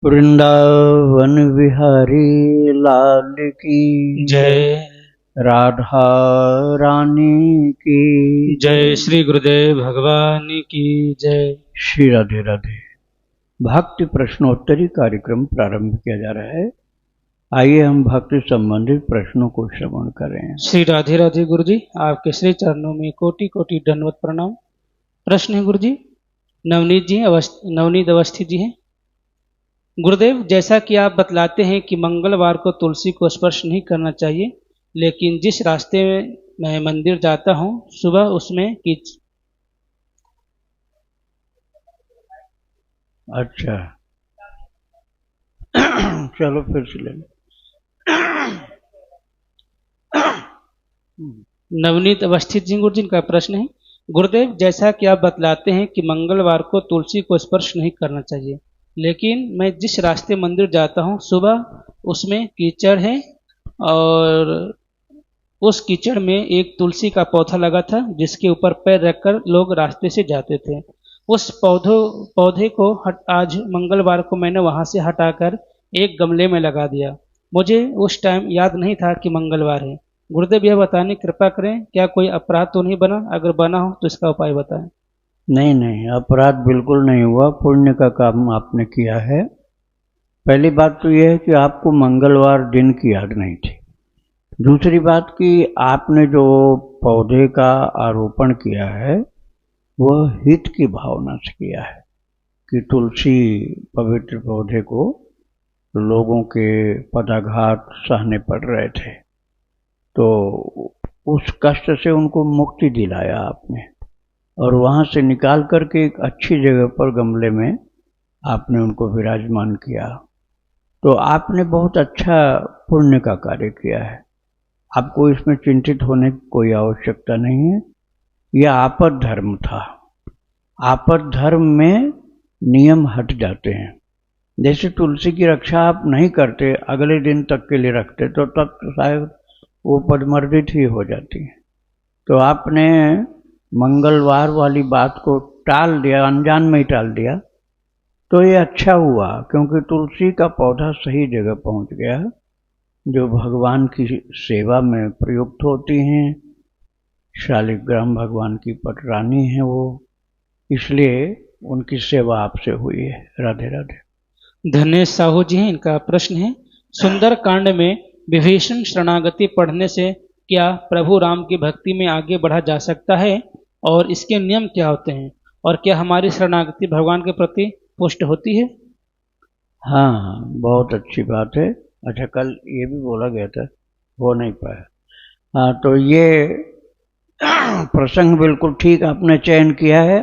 वृंदावन बिहारी लाल की जय। राधा रानी की जय श्री गुरुदेव भगवान की जय। श्री राधे राधे। भक्ति प्रश्नोत्तरी कार्यक्रम प्रारंभ किया जा रहा है। आइए हम भक्ति संबंधित प्रश्नों को श्रवण करें। श्री राधे राधे गुरु जी, आपके श्री चरणों में कोटि कोटि दंडवत प्रणाम। प्रश्न है गुरु जी, नवनीत अवस्थी जी हैं। गुरुदेव, जैसा कि आप बतलाते हैं कि मंगलवार को तुलसी को स्पर्श नहीं करना चाहिए, लेकिन जिस रास्ते में मैं मंदिर जाता हूँ सुबह उसमें अच्छा चलो फिर से ले नवनीत अवस्थित जी गुरु जी का प्रश्न है। गुरुदेव, जैसा कि आप बतलाते हैं कि मंगलवार को तुलसी को स्पर्श नहीं करना चाहिए, लेकिन मैं जिस रास्ते मंदिर जाता हूँ सुबह उसमें कीचड़ है और उस कीचड़ में एक तुलसी का पौधा लगा था जिसके ऊपर पैर रखकर लोग रास्ते से जाते थे। उस पौधे को आज मंगलवार को मैंने वहां से हटाकर एक गमले में लगा दिया। मुझे उस टाइम याद नहीं था कि मंगलवार है। गुरुदेव, यह बताने कृपा करें, क्या कोई अपराध तो नहीं बना? अगर बना हो तो इसका उपाय बताएं। नहीं, अपराध बिल्कुल नहीं हुआ। पुण्य का काम आपने किया है। पहली बात तो यह है कि आपको मंगलवार दिन की याद नहीं थी। दूसरी बात कि आपने जो पौधे का आरोपण किया है वह हित की भावना से किया है कि तुलसी पवित्र पौधे को लोगों के पदाघात सहने पड़ रहे थे, तो उस कष्ट से उनको मुक्ति दिलाया आपने और वहाँ से निकाल करके एक अच्छी जगह पर गमले में आपने उनको विराजमान किया। तो आपने बहुत अच्छा पुण्य का कार्य किया है। आपको इसमें चिंतित होने की कोई आवश्यकता नहीं है। यह आपद धर्म था। आपद धर्म में नियम हट जाते हैं। जैसे तुलसी की रक्षा आप नहीं करते, अगले दिन तक के लिए रखते, तो तब तो शायद वो पदमर्दित ही हो जाती है। तो आपने मंगलवार वाली बात को टाल दिया, अनजान में ही टाल दिया, तो ये अच्छा हुआ, क्योंकि तुलसी का पौधा सही जगह पहुंच गया जो भगवान की सेवा में प्रयुक्त होती हैं। शालिग्राम भगवान की पटरानी है वो, इसलिए उनकी सेवा आपसे हुई है। राधे राधे। धन्य साहू जी हैं, इनका प्रश्न है। सुंदर कांड में विभीषण शरणागति पढ़ने से क्या प्रभु राम की भक्ति में आगे बढ़ा जा सकता है, और इसके नियम क्या होते हैं, और क्या हमारी शरणागति भगवान के प्रति पुष्ट होती है? हाँ, बहुत अच्छी बात है। अच्छा, कल ये भी बोला गया था, हो नहीं पाया। हाँ, तो ये प्रसंग बिल्कुल ठीक आपने चयन किया है।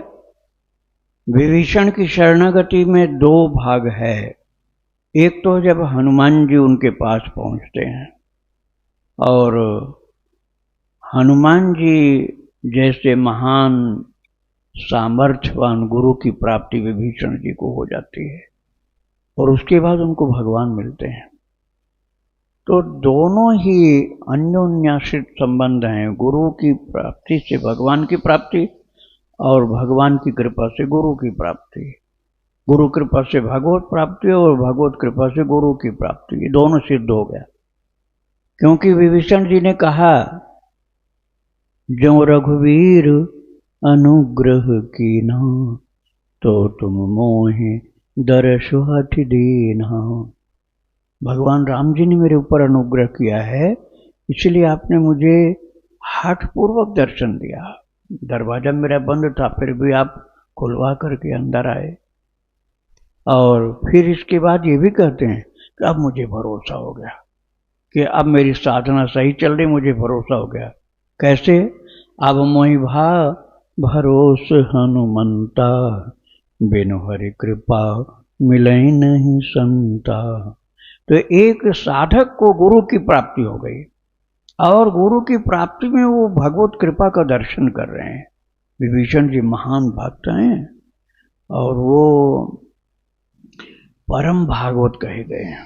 विभीषण की शरणागति में दो भाग है। एक तो जब हनुमान जी उनके पास पहुंचते हैं, और हनुमान जी जैसे महान सामर्थ्यवान गुरु की प्राप्ति विभीषण जी को हो जाती है, और उसके बाद उनको भगवान मिलते हैं। तो दोनों ही अन्योन्याश्रित संबंध हैं, गुरु की प्राप्ति से भगवान की प्राप्ति और भगवान की कृपा से गुरु की प्राप्ति। गुरु कृपा से भगवत प्राप्ति और भगवत कृपा से गुरु की प्राप्ति, ये दोनों सिद्ध हो गया। क्योंकि विभीषण जी ने कहा, जो रघुवीर अनुग्रह कीना, तो तुम मोहि दरसु हठ दीना। भगवान राम जी ने मेरे ऊपर अनुग्रह किया है, इसलिए आपने मुझे हठ पूर्वक दर्शन दिया। दरवाजा मेरा बंद था, फिर भी आप खुलवा करके अंदर आए। और फिर इसके बाद ये भी कहते हैं कि अब मुझे भरोसा हो गया कि अब मेरी साधना सही चल रही, मुझे भरोसा हो गया। कैसे? अब मोहि भा भरोस हनुमंता, बिनु हरि कृपा मिलई नहीं संता। तो एक साधक को गुरु की प्राप्ति हो गई, और गुरु की प्राप्ति में वो भगवत कृपा का दर्शन कर रहे हैं। विभीषण जी महान भक्त हैं और वो परम भागवत कहे गए हैं।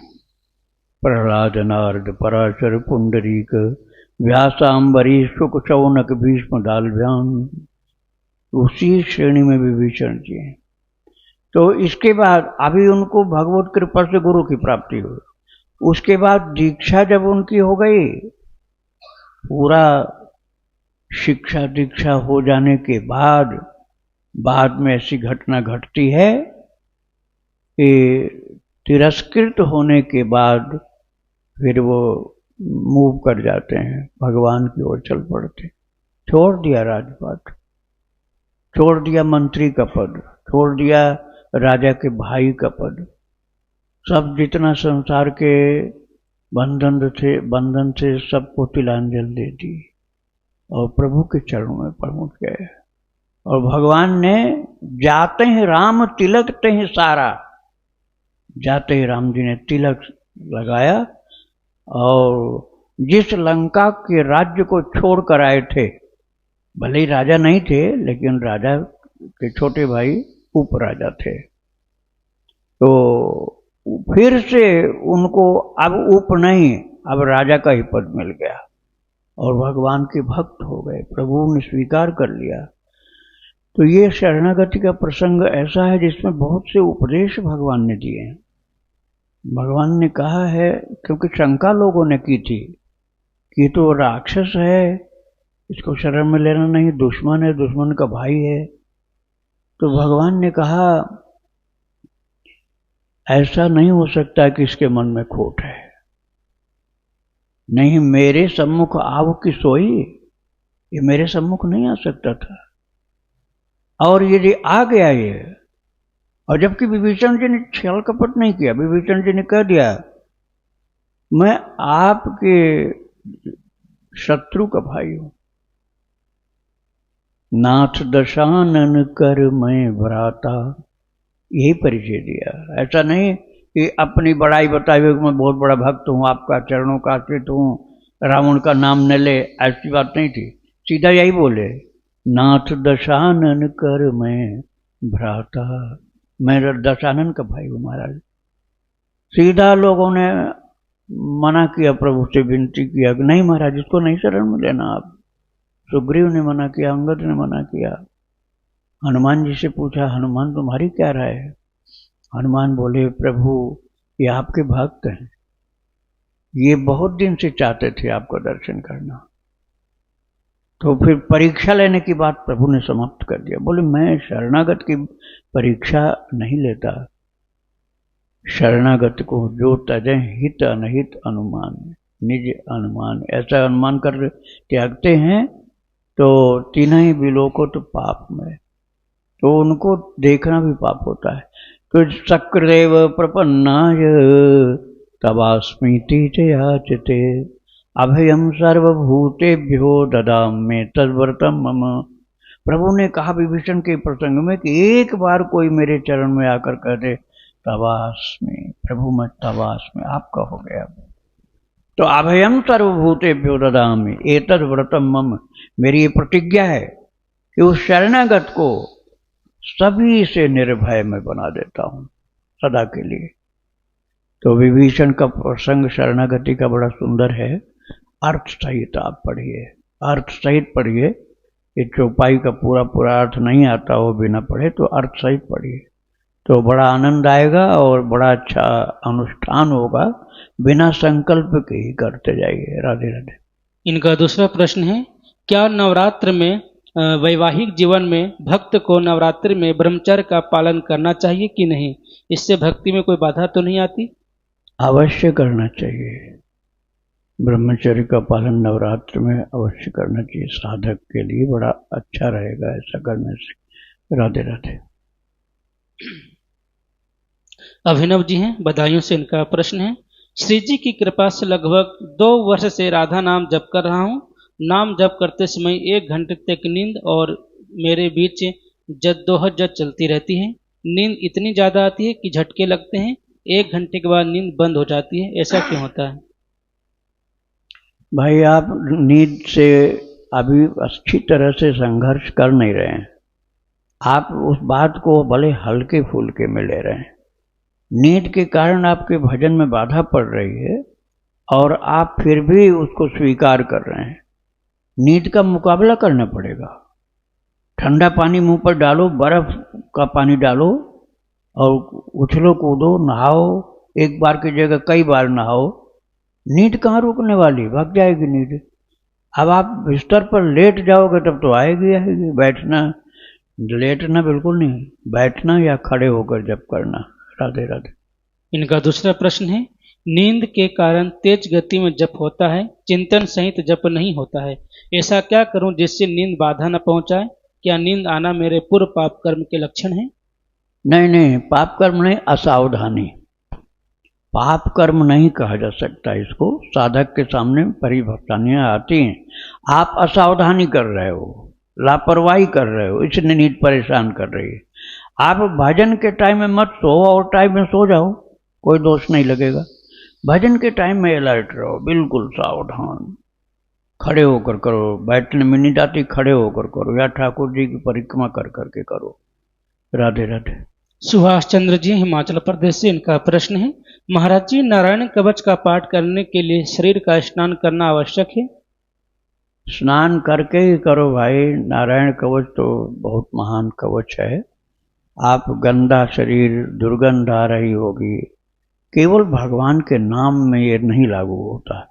प्रहलाद, नारद, पराशर, पुंडरीक, व्यासाम्बरीश, शुक, शौनक, भीष्म, दालव्यान, उसी श्रेणी में विभीषण जी हैं। तो इसके बाद अभी उनको भगवत कृपा से गुरु की प्राप्ति हुई। उसके बाद दीक्षा जब उनकी हो गई, पूरा शिक्षा दीक्षा हो जाने के बाद में ऐसी घटना घटती है कि तिरस्कृत होने के बाद फिर वो मूव कर जाते हैं, भगवान की ओर चल पड़ते। छोड़ दिया राजपाट, छोड़ दिया मंत्री का पद, छोड़ दिया राजा के भाई का पद, सब जितना संसार के बंधन से सबको तिलांजलि दे दी और प्रभु के चरणों में पहुंच गए। और भगवान ने जाते ही राम तिलक ते ही सारा, जाते ही राम जी ने तिलक लगाया और जिस लंका के राज्य को छोड़ कर आए थे, भले ही राजा नहीं थे लेकिन राजा के छोटे भाई उपराजा थे, तो फिर से उनको अब उप नहीं, अब राजा का ही पद मिल गया और भगवान के भक्त हो गए, प्रभु ने स्वीकार कर लिया। तो ये शरणागति का प्रसंग ऐसा है जिसमें बहुत से उपदेश भगवान ने दिए हैं। भगवान ने कहा है, क्योंकि शंका लोगों ने की थी कि तो राक्षस है, इसको शरण में लेना नहीं, दुश्मन है, दुश्मन का भाई है। तो भगवान ने कहा ऐसा नहीं हो सकता कि इसके मन में खोट है, नहीं, मेरे सम्मुख आव की सोई, ये मेरे सम्मुख नहीं आ सकता था, और यदि आ गया ये, और जबकि विभीषण जी ने छल कपट नहीं किया, विभीषण जी ने कह दिया मैं आपके शत्रु का भाई हूं, नाथ दशानन कर मैं भ्राता, यही परिचय दिया। ऐसा नहीं कि अपनी बड़ाई बताए हुए मैं बहुत बड़ा भक्त हूं, आपका चरणों का आश्रित हूं, रावण का नाम न ले, ऐसी बात नहीं थी। सीधा यही बोले, नाथ दशानन कर मैं भ्राता, मैं दशानन का भाई हूं महाराज। सीधा लोगों ने मना किया, प्रभु से विनती किया कि नहीं महाराज, इसको नहीं शरण में लेना आप। सुग्रीव ने मना किया, अंगद ने मना किया। हनुमान जी से पूछा, हनुमान तुम्हारी क्या राय है? हनुमान बोले, प्रभु ये आपके भक्त हैं, ये बहुत दिन से चाहते थे आपका दर्शन करना। तो फिर परीक्षा लेने की बात प्रभु ने समाप्त कर दिया। बोले मैं शरणागत की परीक्षा नहीं लेता, शरणागत को जो तजय हित अनहित अनुमान, निज अनुमान, ऐसा अनुमान कर त्यागते हैं तो तीनों ही बिलोको तो पाप में, तो उनको देखना भी पाप होता है। तो सक्रदेव प्रपन्नाय तवास्मीति च याचते, अभयम सर्वभूतेभ्यो ददाम्ये तद्व्रतम मम। प्रभु ने कहा विभीषण के प्रसंग में कि एक बार कोई मेरे चरण में आकर कह दे तवास्मि, प्रभु मैं तवास्मि, आपका हो गया। तो अभयम सर्वभूतेभ्यो ददामि एतद् व्रतम मम, मेरी ये प्रतिज्ञा है कि उस शरणागत को सभी से निर्भय में बना देता हूं सदा के लिए। तो विभीषण का प्रसंग शरणागति का बड़ा सुंदर है। अर्थ सहित आप पढ़िए, अर्थ सहित पढ़िए, ये चौपाई का पूरा अर्थ नहीं आता हो बिना पढ़े, तो अर्थ सहित पढ़िए तो बड़ा आनंद आएगा और बड़ा अच्छा अनुष्ठान होगा। बिना संकल्प के ही करते जाइए। राधे राधे। इनका दूसरा प्रश्न है, क्या नवरात्र में वैवाहिक जीवन में भक्त को नवरात्रि में ब्रह्मचर्य का पालन करना चाहिए कि नहीं? इससे भक्ति में कोई बाधा तो नहीं आती? अवश्य करना चाहिए, ब्रह्मचर्य का पालन नवरात्र में अवश्य करना चाहिए, साधक के लिए बड़ा अच्छा रहेगा ऐसा करने से। राधे राधे। अभिनव जी हैं, बधाइयों से इनका प्रश्न है, श्री जी की कृपा से लगभग 2 वर्ष से राधा नाम जप कर रहा हूँ। नाम जप करते समय 1 घंटे तक नींद और मेरे बीच जद्दोजहद चलती रहती है। नींद इतनी ज़्यादा आती है कि झटके लगते हैं, 1 घंटे के बाद नींद बंद हो जाती है, ऐसा क्यों होता है? भाई आप नींद से अभी अच्छी तरह से संघर्ष कर नहीं रहे हैं, आप उस बात को भले हल्के फुल्के में ले रहे हैं। नींद के कारण आपके भजन में बाधा पड़ रही है और आप फिर भी उसको स्वीकार कर रहे हैं। नींद का मुकाबला करना पड़ेगा। ठंडा पानी मुंह पर डालो, बर्फ का पानी डालो, और उछलो कूदो, नहाओ, एक बार की जगह कई बार नहाओ, नींद कहाँ रुकने वाली, भाग जाएगी नींद। अब आप बिस्तर पर लेट जाओगे तब तो आएगी आएगी, बैठना लेटना बिल्कुल नहीं, बैठना या खड़े होकर जप करना। राधे राधे। इनका दूसरा प्रश्न है, नींद के कारण तेज गति में जप होता है, चिंतन सहित जप नहीं होता है, ऐसा क्या करूं जिससे नींद बाधा न पहुंचाए? क्या नींद आना मेरे पूर्व पाप कर्म के लक्षण है? नहीं नहीं, पाप कर्म नहीं, असावधानी। पाप कर्म नहीं कहा जा सकता इसको, साधक के सामने परिभाषाएं आती हैं। आप असावधानी कर रहे हो, लापरवाही कर रहे हो, इसलिए नींद परेशान कर रही है। आप भजन के टाइम में मत सो और टाइम में सो जाओ, कोई दोष नहीं लगेगा। भजन के टाइम में अलर्ट रहो, बिल्कुल सावधान, खड़े होकर करो, बैठने में नींद आती खड़े होकर करो, या ठाकुर जी की परिक्रमा कर करके करो। राधे राधे। सुभाष चंद्र जी हिमाचल प्रदेश से, इनका प्रश्न है, महाराज जी नारायण कवच का पाठ करने के लिए शरीर का स्नान करना आवश्यक है? स्नान करके ही करो भाई, नारायण कवच तो बहुत महान कवच है। आप गंदा शरीर, दुर्गंध आ रही होगी, केवल भगवान के नाम में ये नहीं लागू होता है।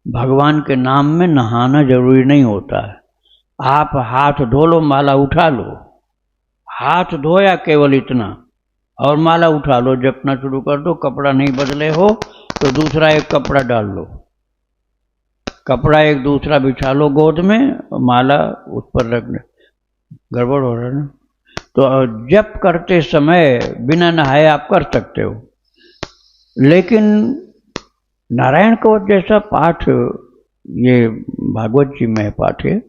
भगवान के नाम में नहाना जरूरी नहीं होता है। आप हाथ धो लो, माला उठा लो, हाथ धोया केवल इतना और माला उठा लो, जपना शुरू कर दो। कपड़ा नहीं बदले हो तो दूसरा एक कपड़ा डाल लो, कपड़ा एक दूसरा बिछा लो गोद में, माला उस पर रख दो। गड़बड़ हो रहा है ना? तो जप करते समय बिना नहाए आप कर सकते हो, लेकिन नारायण कवच जैसा पाठ, ये भागवत जी में पाठ है,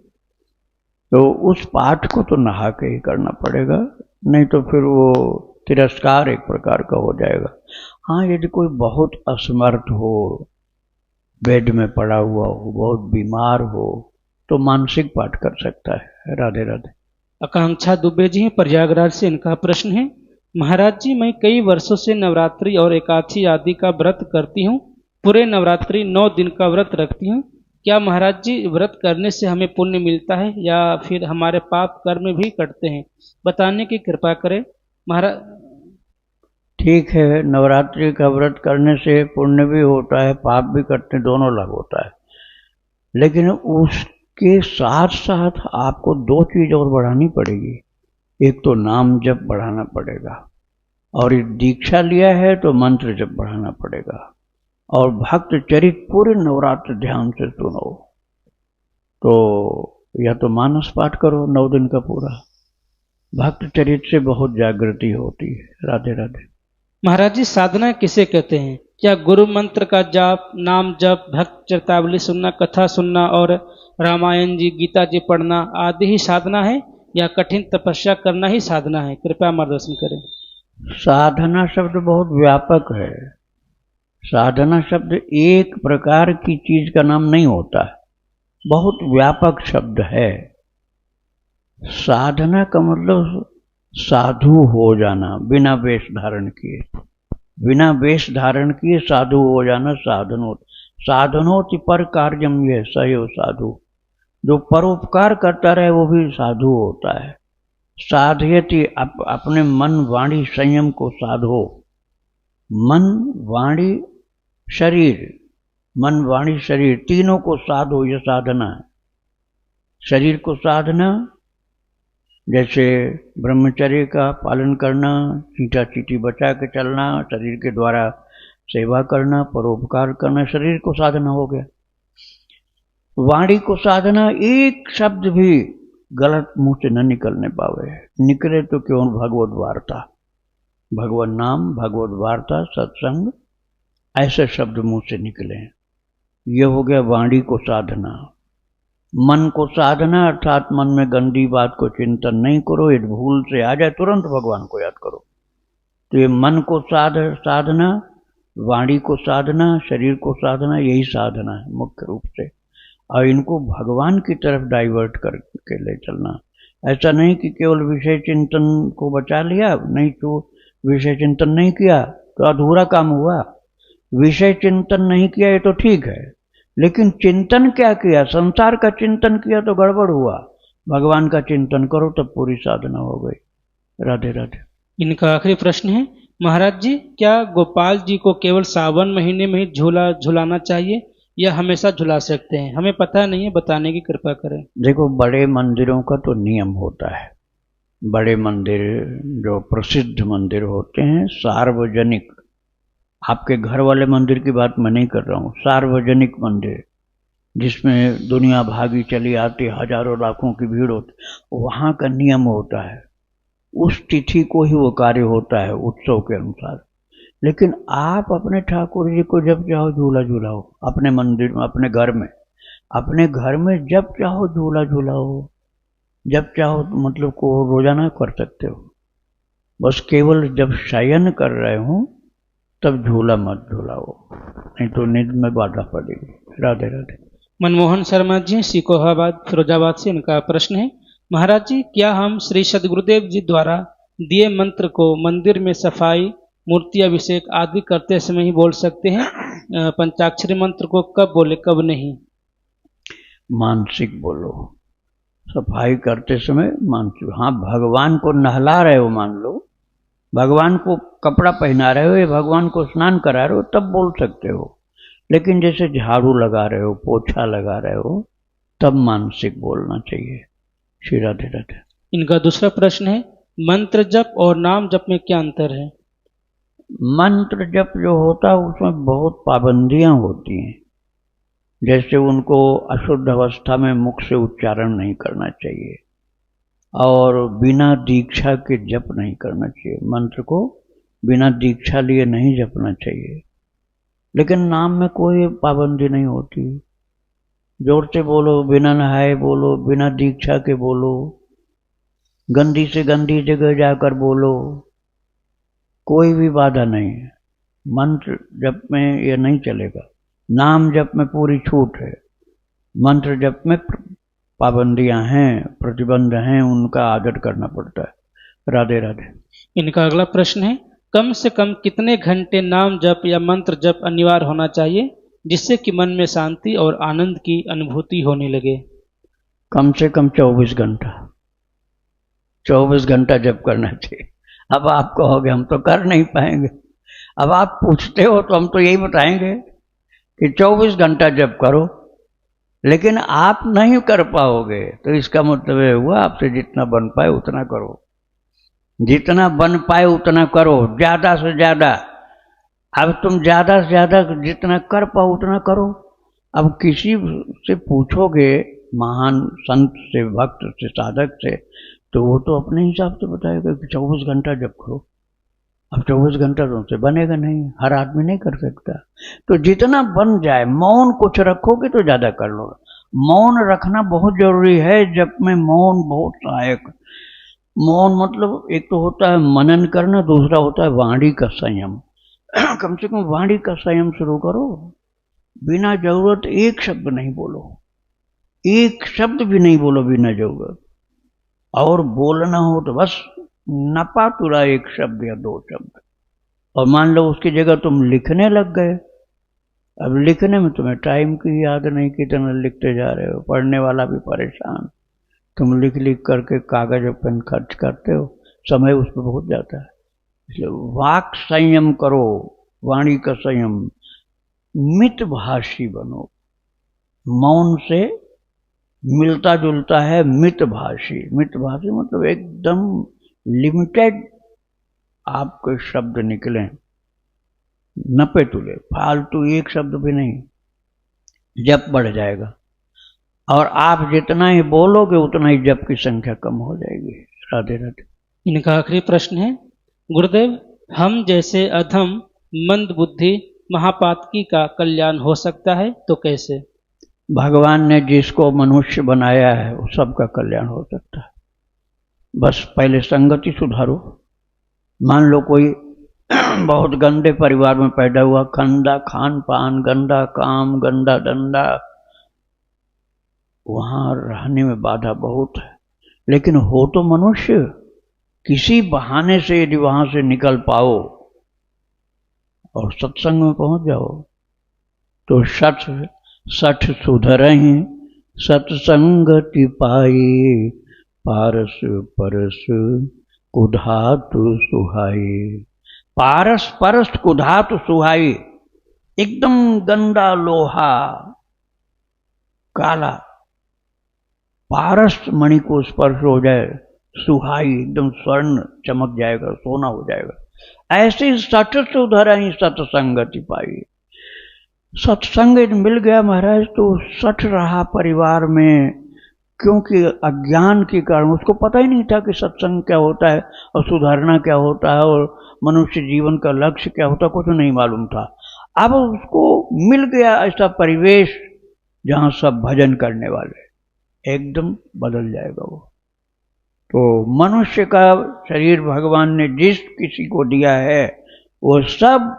तो उस पाठ को तो नहा के ही करना पड़ेगा, नहीं तो फिर वो तिरस्कार एक प्रकार का हो जाएगा। हाँ, यदि कोई बहुत असमर्थ हो, बेड में पड़ा हुआ हो, बहुत बीमार हो, तो मानसिक पाठ कर सकता है। राधे राधे। आकांक्षा दुबे जी हैं प्रयागराज से, इनका प्रश्न है, महाराज जी मैं कई वर्षों से नवरात्रि और एकादशी आदि का व्रत करती हूँ, पूरे नवरात्रि 9 दिन का व्रत रखती हूँ। क्या महाराज जी व्रत करने से हमें पुण्य मिलता है या फिर हमारे पाप कर्म भी कटते हैं? बताने की कृपा करें महाराज। ठीक है, नवरात्रि का व्रत करने से पुण्य भी होता है, पाप भी कटते, दोनों लाभ होता है, लेकिन उसके साथ साथ आपको 2 चीज और बढ़ानी पड़ेगी। एक तो नाम जप बढ़ाना पड़ेगा, और दीक्षा लिया है तो मंत्र जप बढ़ाना पड़ेगा, और भक्त चरित पूरे नवरात्र ध्यान से सुनो। तो या तो मानस पाठ करो 9 दिन का पूरा, भक्त चरित से बहुत जागृति होती है। राधे राधे। महाराज जी साधना किसे कहते हैं? क्या गुरु मंत्र का जाप, नाम जप, भक्त चरितावली सुनना, कथा सुनना और रामायण जी, गीता जी पढ़ना आदि ही साधना है या कठिन तपस्या करना ही साधना है? कृपया मार्गदर्शन करें। साधना शब्द बहुत व्यापक है। साधना शब्द एक प्रकार की चीज का नाम नहीं होता है, बहुत व्यापक शब्द है। साधना का मतलब साधु हो जाना, बिना वेश धारण किए, बिना वेश धारण किए साधु हो जाना साधनो। साधनोति पर कार्यम ये सयो साधु, जो परोपकार करता रहे वो भी साधु होता है। साधयति, अपने मन वाणी संयम को साधो। मन वाणी शरीर, मन वाणी शरीर तीनों को साधो, ये साधना है। शरीर को साधना जैसे ब्रह्मचर्य का पालन करना, चीटा चीटी बचा के चलना, शरीर के द्वारा सेवा करना, परोपकार करना, शरीर को साधना हो गया। वाणी को साधना, एक शब्द भी गलत मुंह से न निकलने पावे, निकले तो क्यों भगवत वार्ता, भगवत नाम, भगवत वार्ता, सत्संग, ऐसे शब्द मुंह से निकले। ये हो गया वाणी को साधना। मन को साधना अर्थात मन में गंदी बात को चिंतन नहीं करो, यदि भूल से आ जाए तुरंत भगवान को याद करो। तो ये मन को साधना, वाणी को साधना, शरीर को साधना, यही साधना है मुख्य रूप से। और इनको भगवान की तरफ डाइवर्ट करके ले चलना। ऐसा नहीं कि केवल विषय चिंतन को बचा लिया, नहीं तो विषय चिंतन नहीं किया तो अधूरा काम हुआ। विषय चिंतन नहीं किया ये तो ठीक है, लेकिन चिंतन क्या किया, संसार का चिंतन किया तो गड़बड़ हुआ। भगवान का चिंतन करो तब पूरी साधना हो गई। राधे राधे। इनका आखिरी प्रश्न है, महाराज जी क्या गोपाल जी को केवल सावन महीने में ही झूला झुलाना चाहिए या हमेशा झुला सकते हैं? हमें पता नहीं है, बताने की कृपा करें। देखो, बड़े मंदिरों का तो नियम होता है। बड़े मंदिर, जो प्रसिद्ध मंदिर होते हैं, सार्वजनिक, आपके घर वाले मंदिर की बात मैं नहीं कर रहा हूँ, सार्वजनिक मंदिर जिसमें दुनिया भागी चली आती, हजारों लाखों की भीड़ होती, वहाँ का नियम होता है, उस तिथि को ही वो कार्य होता है उत्सव के अनुसार। लेकिन आप अपने ठाकुर जी को जब चाहो झूला झूलाओ, अपने मंदिर में, अपने घर में जब चाहो झूला झूलाओ, जब चाहो, मतलब को रोजाना कर सकते हो। बस केवल जब शयन कर रहे हो तब झूला मत झूलाओ, नहीं तो नींद में बाधा पड़ेगी। राधे राधे। मनमोहन शर्मा जी सिकोहाबाद फिरोजाबाद से, इनका प्रश्न है, महाराज जी क्या हम श्री सदगुरुदेव जी द्वारा दिए मंत्र को मंदिर में सफाई, मूर्ति अभिषेक आदि करते समय ही बोल सकते हैं? पंचाक्षरी मंत्र को कब बोले, कब नहीं? मानसिक बोलो, सफाई करते समय मानसिक। हाँ, भगवान को नहला रहे हो, मान लो भगवान को कपड़ा पहना रहे हो या भगवान को स्नान करा रहे हो, तब बोल सकते हो। लेकिन जैसे झाड़ू लगा रहे हो, पोछा लगा रहे हो, तब मानसिक बोलना चाहिए। श्री राधे राधे। इनका दूसरा प्रश्न है, मंत्र जप और नाम जप में क्या अंतर है? मंत्र जप जो होता है उसमें बहुत पाबंदियां होती हैं। जैसे उनको अशुद्ध अवस्था में मुख से उच्चारण नहीं करना चाहिए और बिना दीक्षा के जप नहीं करना चाहिए। मंत्र को बिना दीक्षा लिए नहीं जपना चाहिए। लेकिन नाम में कोई पाबंदी नहीं होती, जोर से बोलो, बिना नहाए बोलो, बिना दीक्षा के बोलो, गंदी से गंदी जगह जाकर बोलो, कोई भी बाधा नहीं है। मंत्र जप में ये नहीं चलेगा। नाम जप में पूरी छूट है, मंत्र जप में पाबंदियां हैं, प्रतिबंध हैं, उनका आदर करना पड़ता है। राधे राधे। इनका अगला प्रश्न है, कम से कम कितने घंटे नाम जप या मंत्र जप अनिवार्य होना चाहिए जिससे कि मन में शांति और आनंद की अनुभूति होने लगे? कम से कम 24 घंटा, 24 घंटा जप करना चाहिए। अब आप कहोगे हम तो कर नहीं पाएंगे, अब आप पूछते हो तो हम तो यही बताएंगे कि 24 घंटा जप करो, लेकिन आप नहीं कर पाओगे तो इसका मतलब ये हुआ आपसे जितना बन पाए उतना करो, जितना बन पाए उतना करो, ज्यादा से ज्यादा। अब तुम ज्यादा से ज्यादा जितना कर पाओ उतना करो। अब किसी से पूछोगे, महान संत से, भक्त से, साधक से, तो वो तो अपने हिसाब से बताएगा कि 24 घंटा जप करो। अब 24 घंटा तुमसे बनेगा नहीं, हर आदमी नहीं कर सकता। तो जितना बन जाए, मौन कुछ रखोगे तो ज्यादा कर लो। मौन रखना बहुत जरूरी है, जप में मौन बहुत सहायक। मौन मतलब एक तो होता है मनन करना, दूसरा होता है वाणी का संयम। कम से कम वाणी का संयम शुरू करो, बिना जरूरत एक शब्द नहीं बोलो, एक शब्द भी नहीं बोलो बिना जरूरत। और बोलना हो तो बस नपा तुरा एक शब्द या 2 शब्द। और मान लो उसकी जगह तुम लिखने लग गए, अब लिखने में तुम्हें टाइम की याद नहीं, कितना लिखते जा रहे हो, पढ़ने वाला भी परेशान। तुम लिख लिख करके कागज और पेन खर्च करते हो, समय उस पर बहुत जाता है। इसलिए वाक संयम करो, वाणी का संयम, मितभाषी बनो। मौन से मिलता जुलता है मितभाषी। मितभाषी मतलब एकदम लिमिटेड आपके शब्द निकले, नपे तुले, फालतू एक शब्द भी नहीं। जप बढ़ जाएगा और आप जितना ही बोलोगे उतना ही जप की संख्या कम हो जाएगी। राधे राधे। इनका आखिरी प्रश्न है, गुरुदेव हम जैसे अधम मंद बुद्धि महापातकी का कल्याण हो सकता है तो कैसे? भगवान ने जिसको मनुष्य बनाया है वो सबका कल्याण हो सकता है। बस पहले संगति सुधारो। मान लो कोई बहुत गंदे परिवार में पैदा हुआ, गंदा खान पान, गंदा काम, गंदा धंधा, वहां रहने में बाधा बहुत है। लेकिन हो तो मनुष्य, किसी बहाने से यदि वहां से निकल पाओ और सत्संग में पहुंच जाओ तो सठ सुधरहि सत्संगति पाई, पारस परस कुधातु सुहाई। पारस परस कुधातु सुहाई, एकदम गंदा लोहा काला, पारस मणि को स्पर्श हो जाए, सुहाई एकदम स्वर्ण चमक जाएगा, सोना हो जाएगा। ऐसे सठ सुधरई सत्संगति पाई। सत्संग मिल गया महाराज तो सठ रहा परिवार में, क्योंकि अज्ञान के कारण उसको पता ही नहीं था कि सत्संग क्या होता है और सुधारना क्या होता है और मनुष्य जीवन का लक्ष्य क्या होता है, कुछ नहीं मालूम था। अब उसको मिल गया ऐसा परिवेश जहाँ सब भजन करने वाले, एकदम बदल जाएगा वो। तो मनुष्य का शरीर भगवान ने जिस किसी को दिया है वो सब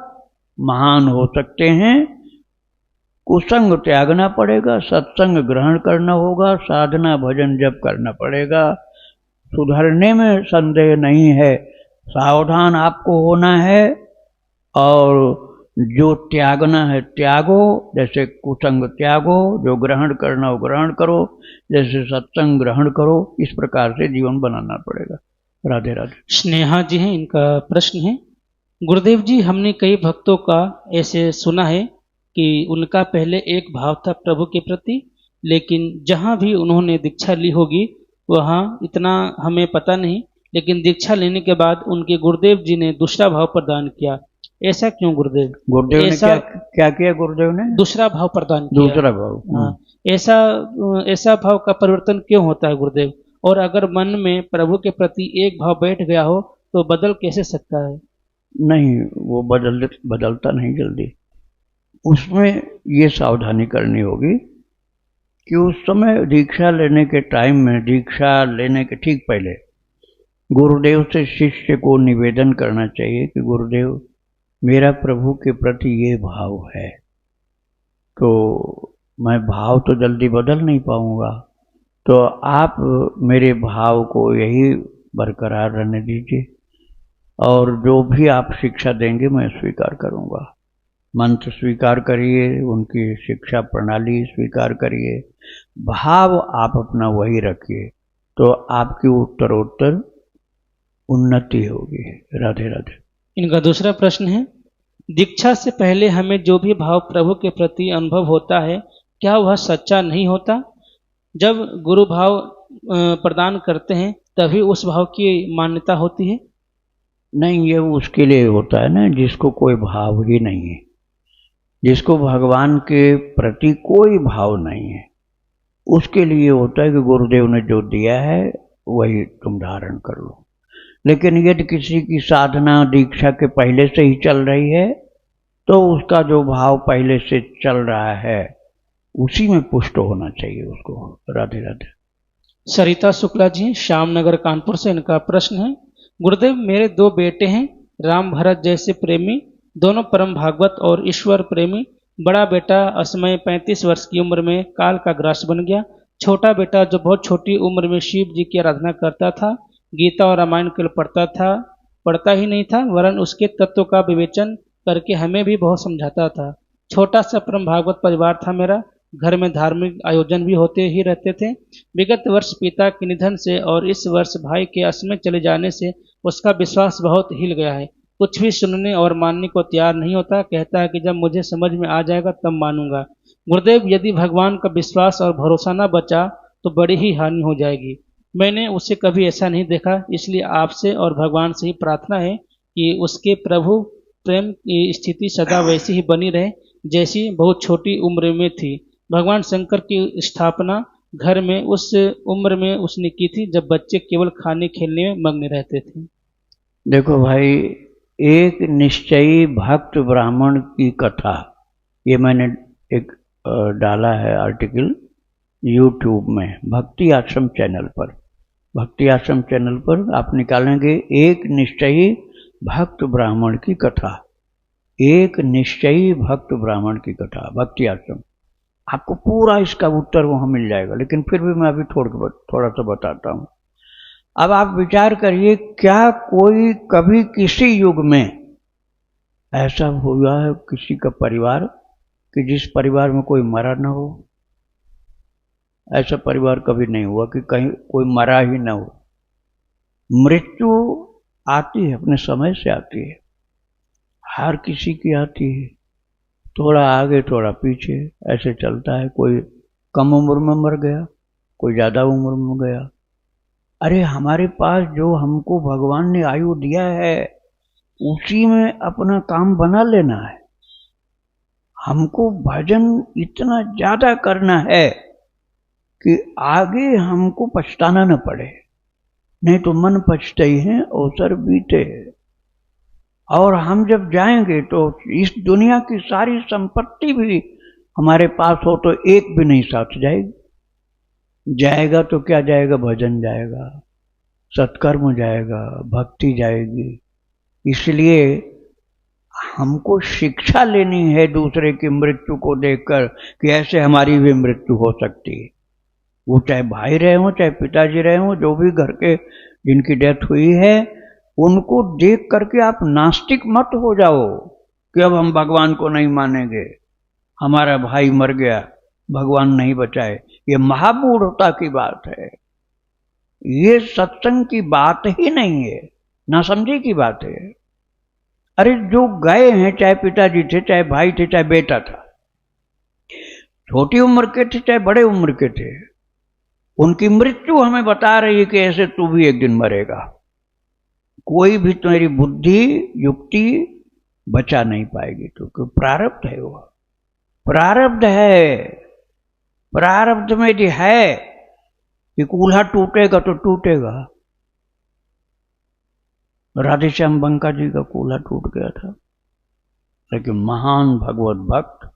महान हो सकते हैं। कुसंग त्यागना पड़ेगा, सत्संग ग्रहण करना होगा, साधना भजन जप करना पड़ेगा। सुधरने में संदेह नहीं है, सावधान आपको होना है। और जो त्यागना है त्यागो, जैसे कुसंग त्यागो, जो ग्रहण करना हो ग्रहण करो, जैसे सत्संग ग्रहण करो। इस प्रकार से जीवन बनाना पड़ेगा। राधे राधे। स्नेहा जी हैं, इनका प्रश्न है, गुरुदेव जी हमने कई भक्तों का ऐसे सुना है कि उनका पहले एक भाव था प्रभु के प्रति, लेकिन जहाँ भी उन्होंने दीक्षा ली होगी वहाँ इतना हमें पता नहीं, लेकिन दीक्षा लेने के बाद उनके गुरुदेव जी ने दूसरा भाव प्रदान किया। ऐसा क्यों गुरुदेव? गुरुदेव ने ऐसा क्या किया? गुरुदेव ने दूसरा भाव प्रदान किया। दूसरा भाव। हाँ, ऐसा भाव का परिवर्तन क्यों होता है गुरुदेव? और अगर मन में प्रभु के प्रति एक भाव बैठ गया हो तो बदल कैसे सकता है? नहीं, वो बदलता नहीं जल्दी। उसमें ये सावधानी करनी होगी कि उस समय दीक्षा लेने के टाइम में, दीक्षा लेने के ठीक पहले गुरुदेव से शिष्य को निवेदन करना चाहिए कि गुरुदेव मेरा प्रभु के प्रति ये भाव है, तो मैं भाव तो जल्दी बदल नहीं पाऊंगा, तो आप मेरे भाव को यही बरकरार रहने दीजिए और जो भी आप शिक्षा देंगे मैं स्वीकार करूंगा। मंत्र स्वीकार करिए, उनकी शिक्षा प्रणाली स्वीकार करिए, भाव आप अपना वही रखिए, तो आपकी उत्तरोत्तर उन्नति होगी। राधे राधे। इनका दूसरा प्रश्न है, दीक्षा से पहले हमें जो भी भाव प्रभु के प्रति अनुभव होता है क्या वह सच्चा नहीं होता? जब गुरु भाव प्रदान करते हैं तभी उस भाव की मान्यता होती है? नहीं, ये उसके लिए होता है ना जिसको कोई भाव ही नहीं है, जिसको भगवान के प्रति कोई भाव नहीं है, उसके लिए होता है कि गुरुदेव ने जो दिया है वही तुम धारण कर लो। लेकिन यदि किसी की साधना दीक्षा के पहले से ही चल रही है तो उसका जो भाव पहले से चल रहा है उसी में पुष्ट होना चाहिए उसको। राधे राधे। सरिता शुक्ला जी श्यामनगर कानपुर से, इनका प्रश्न है, गुरुदेव मेरे दो बेटे हैं, राम भरत जैसे प्रेमी, दोनों परम भागवत और ईश्वर प्रेमी। बड़ा बेटा असमय 35 वर्ष की उम्र में काल का ग्रास बन गया। छोटा बेटा जो बहुत छोटी उम्र में शिव जी की आराधना करता था, गीता और रामायण केवल पढ़ता ही नहीं था, वरन उसके तत्व का विवेचन करके हमें भी बहुत समझाता था। छोटा सा परम भागवत परिवार था मेरा, घर में धार्मिक आयोजन भी होते ही रहते थे। विगत वर्ष पिता के निधन से और इस वर्ष भाई के असमय चले जाने से उसका विश्वास बहुत हिल गया है। कुछ भी सुनने और मानने को तैयार नहीं होता, कहता है कि जब मुझे समझ में आ जाएगा तब मानूंगा। गुरुदेव यदि भगवान का विश्वास और भरोसा न बचा तो बड़ी ही हानि हो जाएगी। मैंने उसे कभी ऐसा नहीं देखा, इसलिए आपसे और भगवान से ही प्रार्थना है कि उसके प्रभु प्रेम की स्थिति सदा वैसी ही बनी रहे जैसी बहुत छोटी उम्र में थी। भगवान शंकर की स्थापना घर में उस उम्र में उसने की थी जब बच्चे केवल खाने खेलने में मग्न रहते थे। देखो भाई, एक निश्चयी भक्त ब्राह्मण की कथा, ये मैंने एक डाला है आर्टिकल यूट्यूब में, भक्ति आश्रम चैनल पर। भक्ति आश्रम चैनल पर आप निकालेंगे एक निश्चयी भक्त ब्राह्मण की कथा, एक निश्चयी भक्त ब्राह्मण की कथा, भक्ति आश्रम। आपको पूरा इसका उत्तर वहाँ मिल जाएगा, लेकिन फिर भी मैं अभी थोड़ा सा बताता हूँ। अब आप विचार करिए, क्या कोई कभी किसी युग में ऐसा हुआ है किसी का परिवार कि जिस परिवार में कोई मरा न हो? ऐसा परिवार कभी नहीं हुआ कि कहीं कोई मरा ही न हो। मृत्यु आती है, अपने समय से आती है, हर किसी की आती है, थोड़ा आगे थोड़ा पीछे ऐसे चलता है। कोई कम उम्र में मर गया, कोई ज़्यादा उम्र में गया। अरे हमारे पास जो हमको भगवान ने आयु दिया है उसी में अपना काम बना लेना है। हमको भजन इतना ज़्यादा करना है कि आगे हमको पछताना न पड़े, नहीं तो मन पछते ही हैं अवसर बीते। और हम जब जाएंगे तो इस दुनिया की सारी संपत्ति भी हमारे पास हो तो एक भी नहीं साथ जाएगी। जाएगा तो क्या जाएगा? भजन जाएगा, सत्कर्म जाएगा, भक्ति जाएगी। इसलिए हमको शिक्षा लेनी है दूसरे की मृत्यु को देखकर कि ऐसे हमारी भी मृत्यु हो सकती है। वो चाहे भाई रहे हों, चाहे पिताजी रहे हों, जो भी घर के जिनकी डेथ हुई है, उनको देख करके आप नास्तिक मत हो जाओ कि अब हम भगवान को नहीं मानेंगे, हमारा भाई मर गया, भगवान नहीं बचाए। ये महामूढ़ता की बात है, ये सत्संग की बात ही नहीं है, ना समझे की बात है। अरे जो गए हैं, चाहे पिताजी थे, चाहे भाई थे, चाहे बेटा था, छोटी उम्र के थे चाहे बड़े उम्र के थे, उनकी मृत्यु हमें बता रही है कि ऐसे तू भी एक दिन मरेगा। कोई भी तुम्हारी बुद्धि युक्ति बचा नहीं पाएगी, तो प्रारब्ध है, वो प्रारब्ध है। प्रारब्ध में जो है कि कूल्हा टूटेगा तो टूटेगा। राधेश्याम बंका जी का कूल्हा टूट गया था, लेकिन महान भगवत भक्त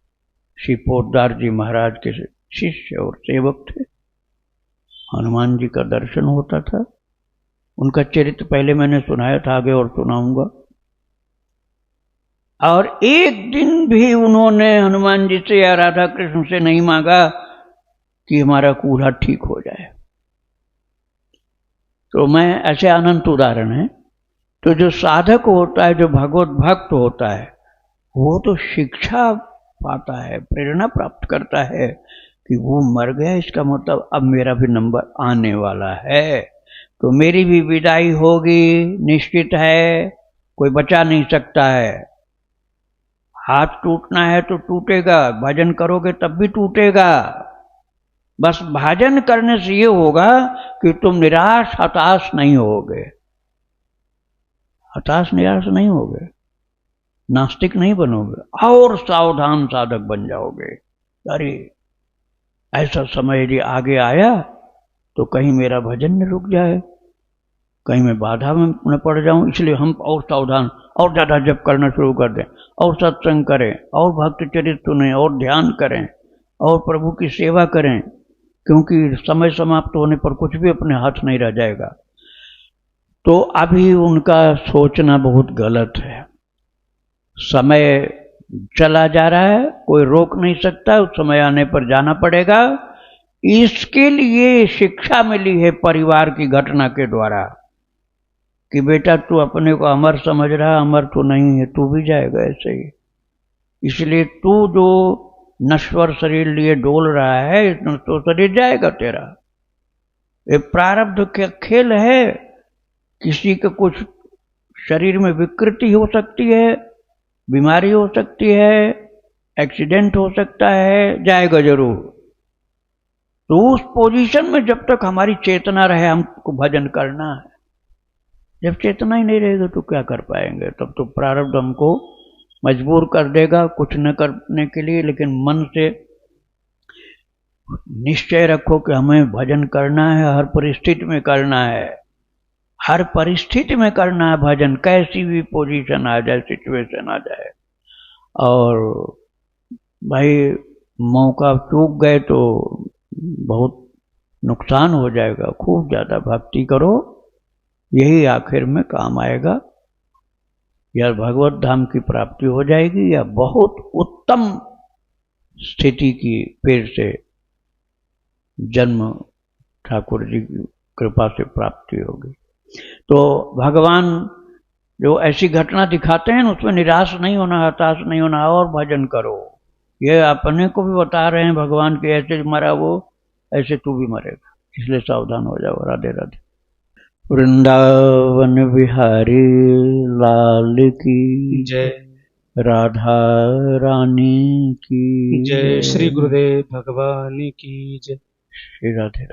श्री पोद्दार जी महाराज के शिष्य और सेवक थे। हनुमान जी का दर्शन होता था। उनका चरित्र पहले मैंने सुनाया था, आगे और सुनाऊंगा। और एक दिन भी उन्होंने हनुमान जी से या राधा कृष्ण से नहीं मांगा कि हमारा कूल्हा ठीक हो जाए। तो मैं ऐसे अनंत उदाहरण है। तो जो साधक होता है, जो भगवत भक्त होता है, वो तो शिक्षा पाता है, प्रेरणा प्राप्त करता है कि वो मर गया, इसका मतलब अब मेरा भी नंबर आने वाला है, तो मेरी भी विदाई होगी, निश्चित है, कोई बचा नहीं सकता है। हाथ टूटना है तो टूटेगा, भजन करोगे तब भी टूटेगा। बस भजन करने से ये होगा कि तुम निराश हताश नहीं होगे, हताश निराश नहीं होगे, नास्तिक नहीं बनोगे, और सावधान साधक बन जाओगे। अरे ऐसा समय यदि आगे आया तो कहीं मेरा भजन न रुक जाए, कहीं मैं बाधा में न पड़ जाऊं, इसलिए हम और सावधान, और ज़्यादा जप करना शुरू कर दें, और सत्संग करें, और भक्त चरित्र सुनें, और ध्यान करें, और प्रभु की सेवा करें, क्योंकि समय समाप्त होने पर कुछ भी अपने हाथ नहीं रह जाएगा। तो अभी उनका सोचना बहुत गलत है। समय चला जा रहा है, कोई रोक नहीं सकता, उस समय आने पर जाना पड़ेगा। इसके लिए शिक्षा मिली है परिवार की घटना के द्वारा कि बेटा तू अपने को अमर समझ रहा, अमर तो नहीं है, तू भी जाएगा ऐसे ही। इसलिए तू जो नश्वर शरीर लिए डोल रहा है, तो शरीर जाएगा तेरा। ये प्रारब्ध का खेल है। किसी का कुछ शरीर में विकृति हो सकती है, बीमारी हो सकती है, एक्सीडेंट हो सकता है, जाएगा जरूर। तो उस पोजीशन में जब तक हमारी चेतना रहे, हमको भजन करना है। जब चेतना ही नहीं रहेगा तो क्या कर पाएंगे? तब तो प्रारब्ध हमको मजबूर कर देगा कुछ न करने के लिए। लेकिन मन से निश्चय रखो कि हमें भजन करना है, हर परिस्थिति में करना है, हर परिस्थिति में करना है भजन, कैसी भी पोजीशन आ जाए, सिचुएशन आ जाए। और भाई मौका चूक गए तो बहुत नुकसान हो जाएगा। खूब ज़्यादा भक्ति करो, यही आखिर में काम आएगा। या भगवत धाम की प्राप्ति हो जाएगी, या बहुत उत्तम स्थिति की फिर से जन्म ठाकुर जी की कृपा से प्राप्ति होगी। तो भगवान जो ऐसी घटना दिखाते हैं उसमें निराश नहीं होना, हताश नहीं होना, और भजन करो। ये अपने को भी बता रहे हैं भगवान के, ऐसे मरा वो, ऐसे तू भी मरेगा, इसलिए सावधान हो जाओ। राधे राधे। वृंदावन बिहारी लाल की जय। राधा रानी की जय। श्री गुरुदेव भगवान की जय। श्री राधे।